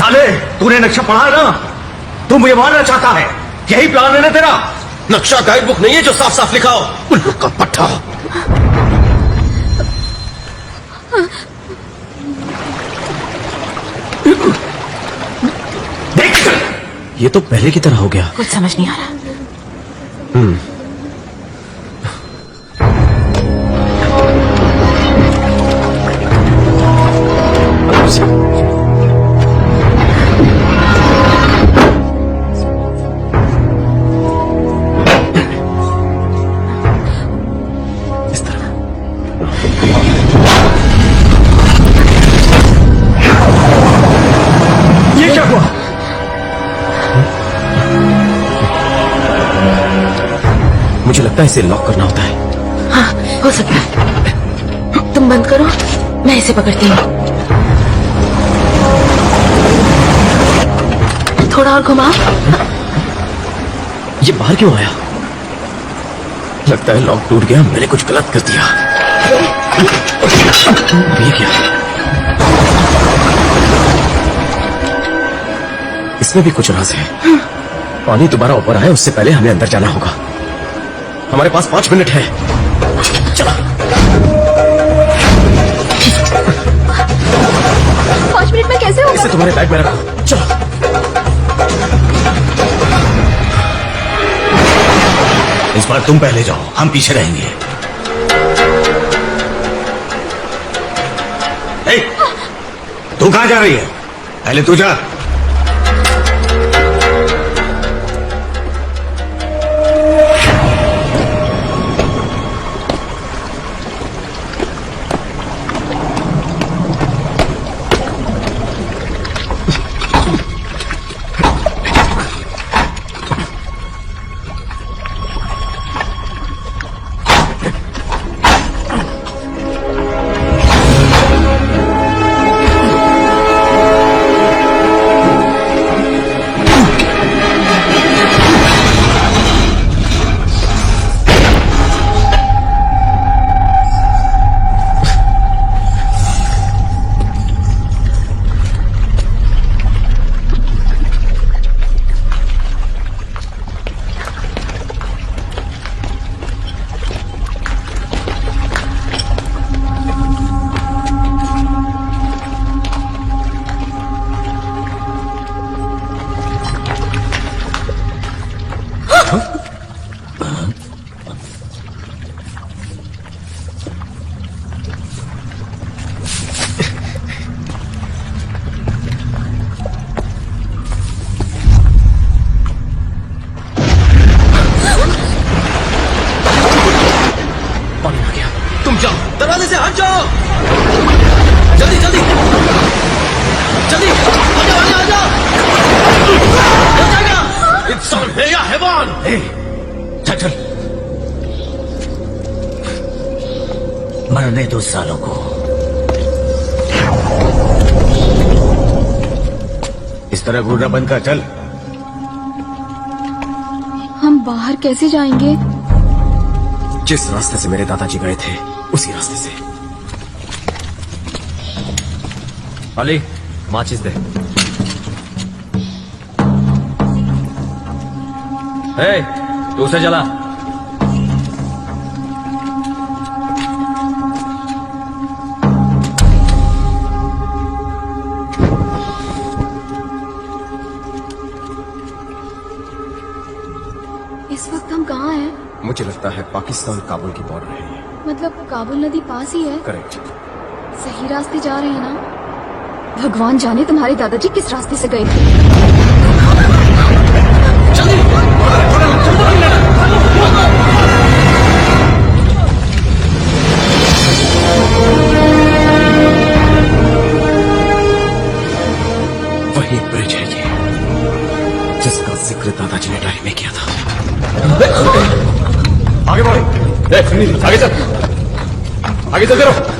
साले, तूने नक्शा पढ़ा है ना? तू मुझे मारना चाहता है, यही प्लान है ना तेरा? नक्शा गाइड बुक नहीं है जो साफ साफ लिखा हो। उल्लू का पट्टा। देख, ये तो पहले की तरह हो गया। कुछ समझ नहीं आ रहा। इस तरह। ये क्या हुआ? मुझे लगता है इसे लॉक करना होता है। हाँ, हो सकता है। तुम बंद करो, मैं इसे पकड़ती हूँ। थोड़ा और घुमाओ। ये बाहर क्यों आया? लगता है लॉक टूट गया, मैंने कुछ गलत कर दिया। ये क्या? इसमें भी कुछ राज है। पानी दोबारा ऊपर आए उससे पहले हमें अंदर जाना होगा। हमारे पास 5 मिनट है। चला। 5 मिनट में कैसे होगा? इसे तुम्हारे बैग में रखो। चलो। इस बार तुम पहले जाओ, हम पीछे रहेंगे। ए, तू कहां जा रही है? पहले तू जा। दरवाजे से हट जाओ। जल्दी जल्दी जल्दी आ जाओ आ जाओ। हो जाएगा। इंसान है या हैवान? चल चल, मरने दो सालों को। इस तरह घूरना बंद कर। चल। हम बाहर कैसे जाएंगे? जिस रास्ते से मेरे दादाजी गए थे उसी रास्ते से। अली, माचिस दे। तू उसे जला। इस वक्त हम कहाँ हैं? मुझे लगता है पाकिस्तान काबुल की बॉर्डर है ये। मतलब काबुल नदी पास ही है? करेक्ट। सही रास्ते जा रहे हैं ना? भगवान जाने तुम्हारे दादाजी किस रास्ते से गए थे। वही ब्रिज है ये जिसका जिक्र दादाजी ने डायरी में किया था। आगे बढ़ो। आगे चल, आगे चलते रहो।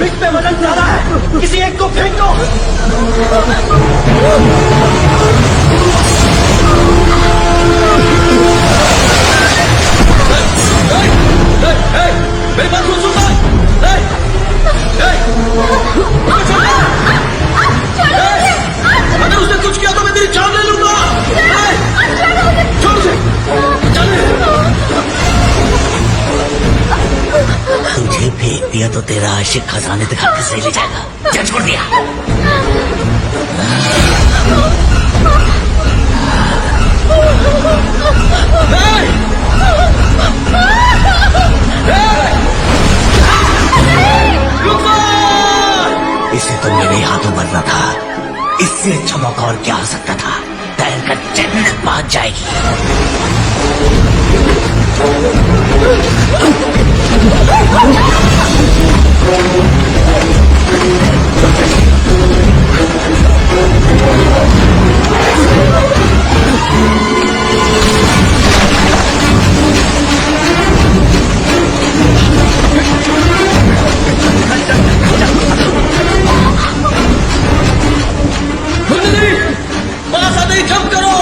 पिक पे वजन ज्यादा है, किसी एक को फेंको। मेरी बात सुन सुल्तान। अगर उसने कुछ किया तो मैं तेरी जान ले लूंगा। छोड़ उसे। तुझे फेंक दिया तो तेरा आशिक खजाने दिखा के सही ले जाएगा। क्या छोड़ दिया? इसे तो मेरे हाथों मरना था। इससे अच्छा मौका और क्या हो सकता था? तैर कर जन्नत पहुंच जाएगी। कुंडली, पास आते ही जंप करो।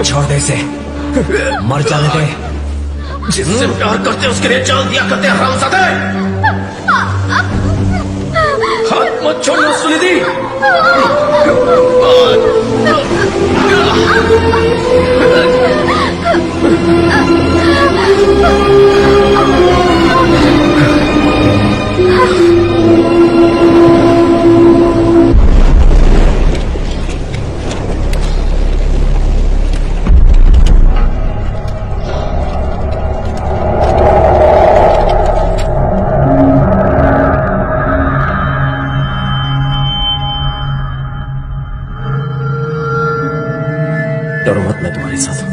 छोड़ दे इसे, मर जाने दे। जिससे प्यार करते उसके लिए जान दिया करते हरामजादे। हाथ मत छोड़ना सुनिधि। डरो मत, मैं तुम्हारे साथ हूं।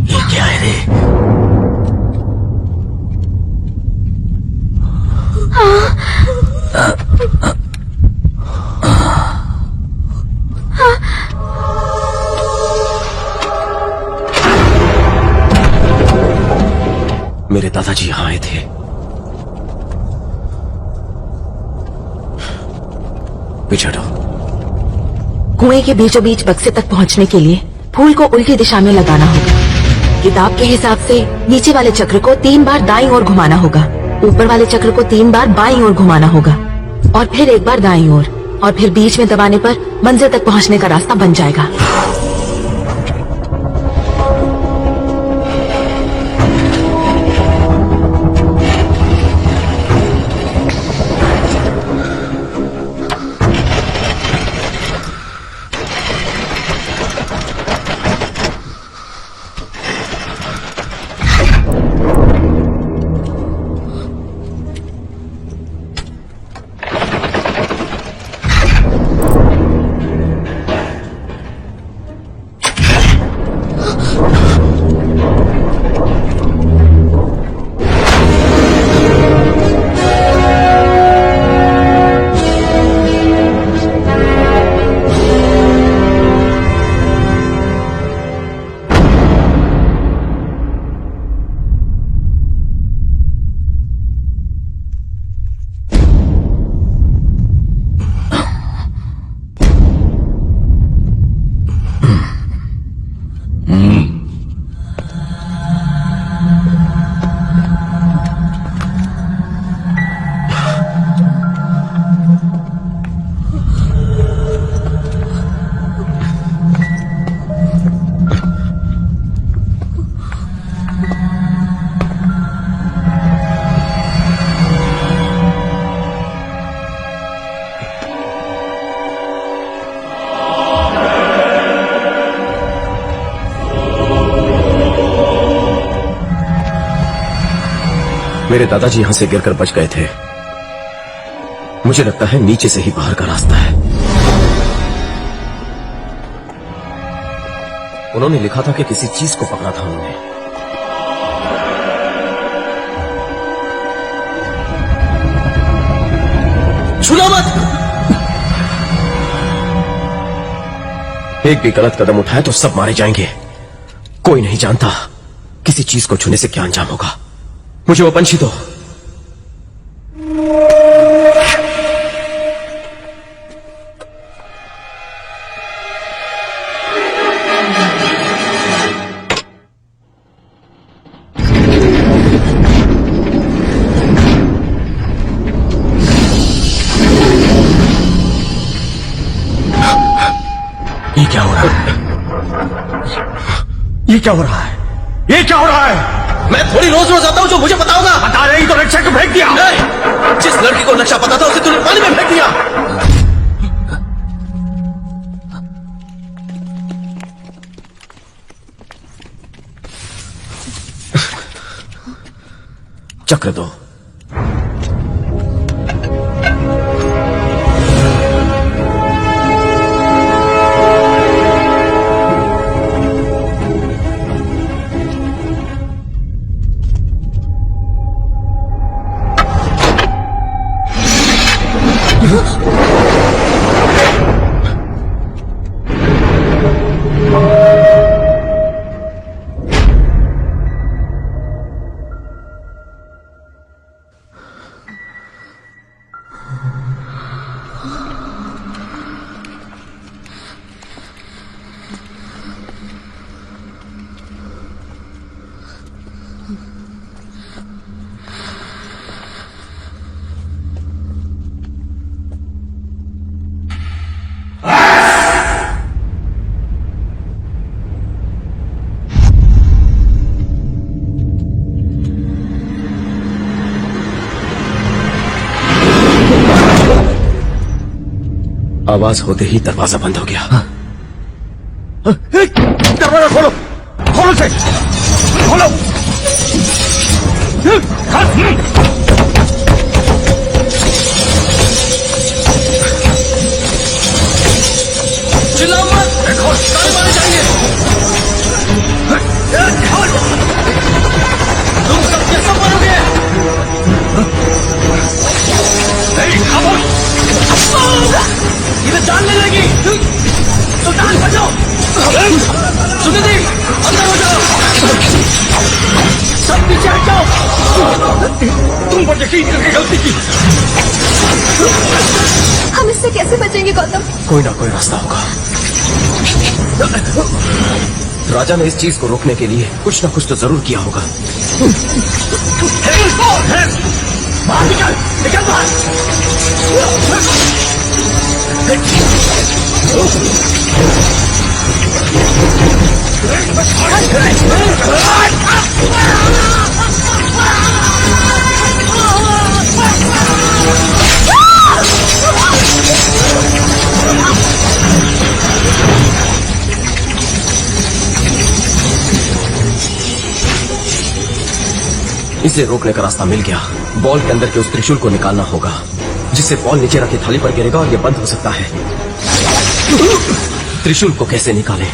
ये क्या है रे? मेरे दादाजी यहां आए थे। पीछे हटो। कुएं के बीचों बीच बक्से तक पहुंचने के लिए फूल को उल्टी दिशा में लगाना होगा। किताब के हिसाब से नीचे वाले चक्र को 3 बार दाईं ओर घुमाना होगा, ऊपर वाले चक्र को 3 बार बाईं ओर घुमाना होगा और फिर 1 बार दाईं ओर, और फिर बीच में दबाने पर मंजिल तक पहुंचने का रास्ता बन जाएगा। मेरे दादाजी यहां से गिरकर बच गए थे। मुझे लगता है नीचे से ही बाहर का रास्ता है। उन्होंने लिखा था कि किसी चीज को पकड़ा था उन्होंने। छूना मत। एक भी गलत कदम उठाए तो सब मारे जाएंगे। कोई नहीं जानता किसी चीज को छूने से क्या अंजाम होगा। मुझे वो पंछी दो। ये क्या हो रहा है? ये क्या हो रहा है? ये क्या हो रहा है? मैं थोड़ी रोज रोज आता हूं जो मुझे पता होगा। बता नहीं तो नक्शा को फेंक दिया। नहीं, जिस लड़की को नक्शा पता था उसे तूने पानी में फेंक दिया। चक्र दो। आवाज होते ही दरवाजा बंद हो गया। दरवाजा खोलो, खोलो से, खोलो। चिल्लाओ मत। ताले मारे जाएंगे। तुम सब कैसे मरोगे? खामोश। ये तो जान ले लेगी। सुल्तान बचो। सुने दी, अंदर हो जाओ। सब पीछे हट जाओ। तुम पर यकीन करके गलती की। हम इससे कैसे बचेंगे गौतम? कोई ना कोई रास्ता होगा। राजा ने इस चीज को रोकने के लिए कुछ ना कुछ तो जरूर किया होगा। बाहर निकल, निकल बाहर। इसे रोकने का रास्ता मिल गया। बॉल के अंदर के उस त्रिशूल को निकालना होगा, जिससे बॉल नीचे रखी थाली पर गिरेगा और यह बंद हो सकता है। त्रिशूल को कैसे निकालें?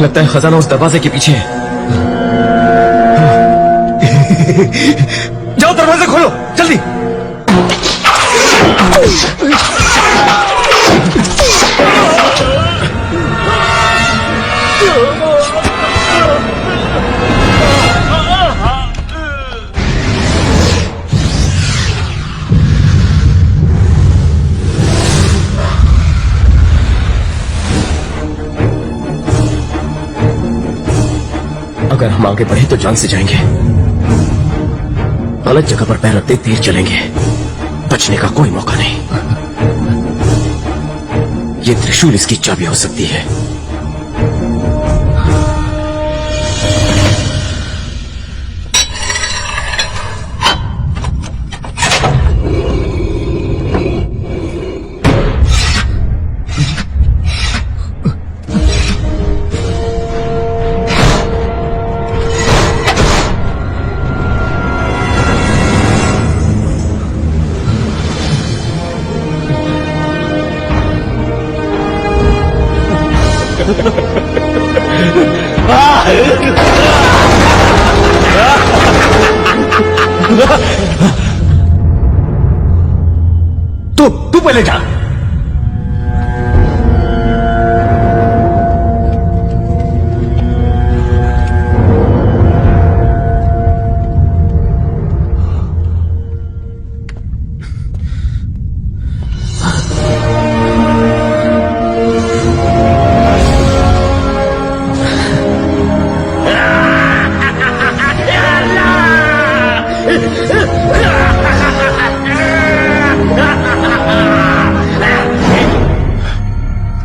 लगता है खजाना उस दरवाजे के पीछे है। जाओ दरवाजा खोलो जल्दी। अगर हम आगे बढ़े तो जान से जाएंगे, गलत जगह पर पैर रखते तेज चलेंगे, बचने का कोई मौका नहीं। ये त्रिशूल इसकी चाबी हो सकती है। तू पहले जा।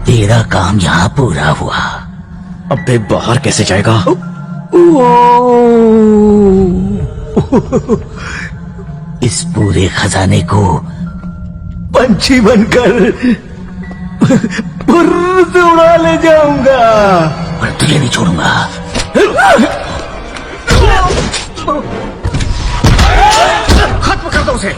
तेरा काम यहाँ पूरा हुआ। अबे बाहर कैसे जाएगा? इस पूरे खजाने को पंछी बनकर फुर्र से उड़ा ले जाऊंगा। पर तुझे नहीं छोड़ूंगा। खत्म कर दो उसे।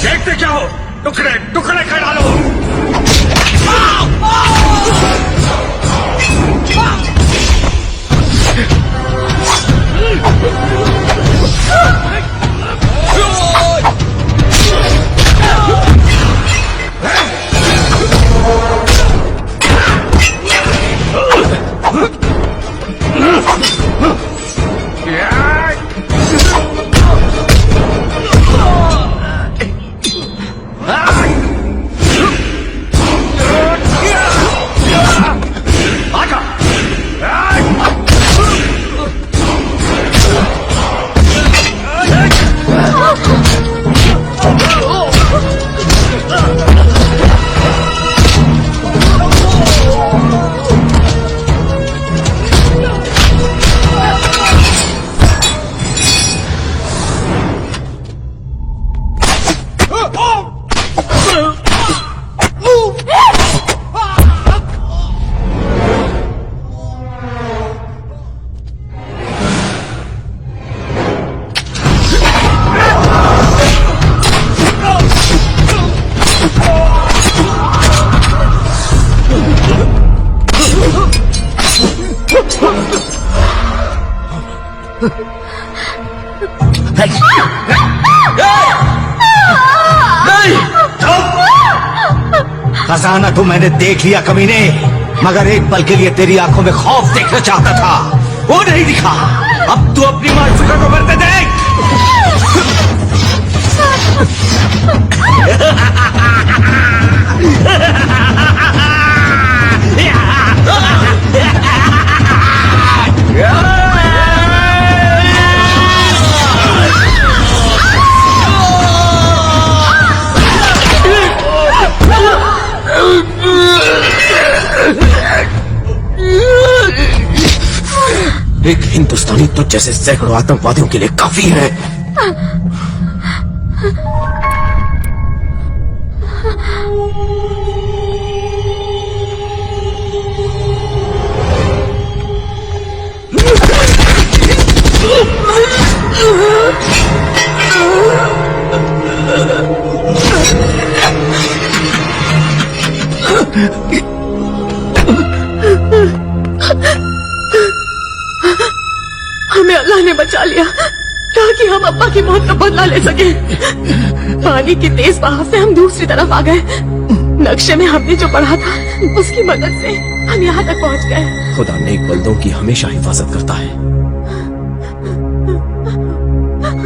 देखते क्या हो, टुकड़े टुकड़े कर डालो। खजाना तो मैंने देख लिया कमीने, मगर एक पल के लिए तेरी आंखों में खौफ देखना चाहता था, वो नहीं दिखा। अब तू अपनी मासूका को मरते देख। एक हिंदुस्तानी तुझ जैसे सैकड़ों आतंकवादियों के लिए काफी है। हमें अल्लाह ने बचा लिया ताकि हम अब्बा की मौत का बदला ले सके। पानी की तेज बहाव से हम दूसरी तरफ आ गए। नक्शे में हमने जो पढ़ा था उसकी मदद से हम यहाँ तक पहुँच गए। खुदा नेक बंदों की हमेशा हिफाजत करता है।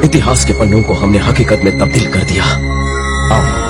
इतिहास के पन्नों को हमने हकीकत में तब्दील कर दिया। आओ।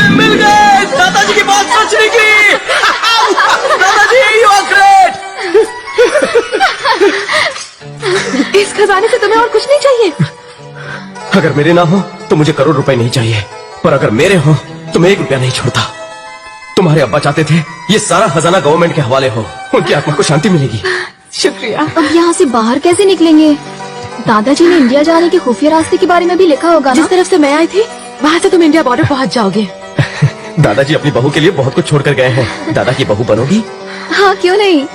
मिल गए दादाजी की बात सच निकली। दादाजी यू आर ग्रेट। इस खजाने से तुम्हें और कुछ नहीं चाहिए? अगर मेरे ना हो तो मुझे करोड़ रुपए नहीं चाहिए, पर अगर मेरे हो तो मैं 1 रुपया नहीं छोड़ता। तुम्हारे अब्बा चाहते थे ये सारा खजाना गवर्नमेंट के हवाले हो, उनकी आत्मा को शांति मिलेगी। शुक्रिया। अब यहाँ से बाहर कैसे निकलेंगे? दादाजी ने इंडिया जाने के खुफिया रास्ते के बारे में भी लिखा होगा ना? जिस तरफ से मैं आई थी वहाँ से तुम इंडिया बॉर्डर पहुँच जाओगे। दादाजी अपनी बहू के लिए बहुत कुछ छोड़कर गए हैं। दादा की बहू बनोगी? हाँ, क्यों नहीं।